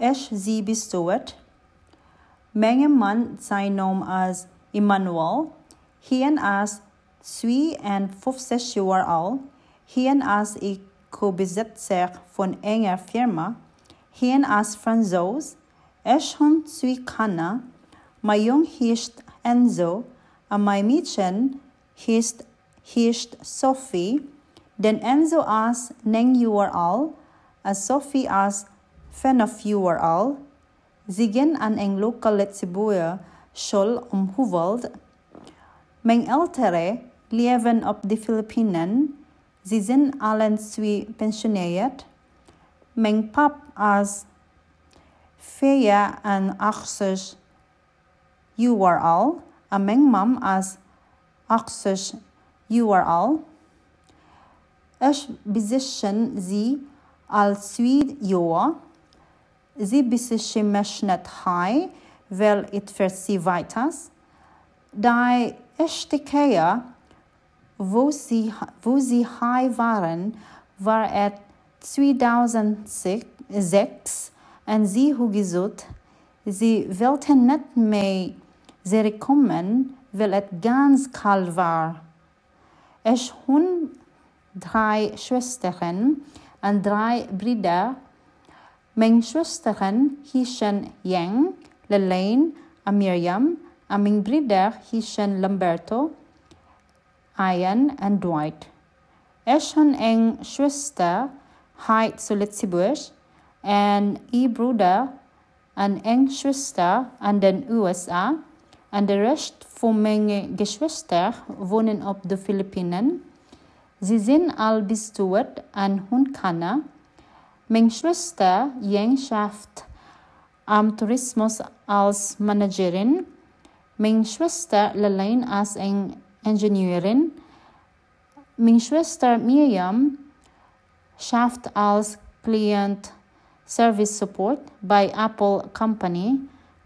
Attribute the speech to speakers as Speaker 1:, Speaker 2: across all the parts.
Speaker 1: Ich sie bestuurt. Mijn man zijn naam is Emmanuel. Hij is 52 jaar oud. Hij is een co-bezitzer van een firma. Hij is Fransoos. Ich heb 2 kinderen. Mijn jong heet Enzo en mijn meisje heet Sophie. Den Enzo is 9 jaar oud en Sophie is 5 jaar oud. Ze gaan aan een lokale school omhoeweld. Mijn ouderen leven op de Filipijnen. Ze zijn allen 2 gepensioneerd. Mijn pap is 84 jaar oud en mijn mam is 80 jaar oud. Ik bezit ze al 2 jaar. Ze bezitten me niet high, wel het voor ze weiters. De eerste keer wo ze high waren, was het 2006 en ze hebben gezegd, ze wilden niet mee komen, weil het ganz kalt was. Ich heb 3 Schwestern en 3 Brüder. Mijn Schwestern hießen Yang, Lelaine en Miriam. En mijn broeder hießen Lamberto, Ian en Dwight. Ich heb een Schwester uit Lützeburg en een broeder en een Schwester in de USA. En de rest van mijn Geschwister wonen op de Filipijnen. Ze zijn al bestuurd en hun kinderen. Mijn Schwester Yang schafft am Tourismus als Managerin. Mijn Schwester Lelaine is een ingenieurin. Mijn Schwester Miriam schafft als Client Service Support bij Apple Company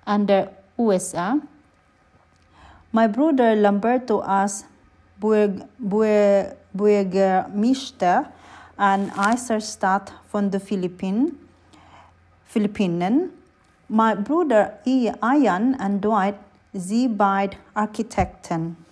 Speaker 1: in de USA. Mijn broeder Lamberto is burgemeester in IJsselstad van de Filipijnen. Mijn broeder Ian en Dwight, ze beide architecten.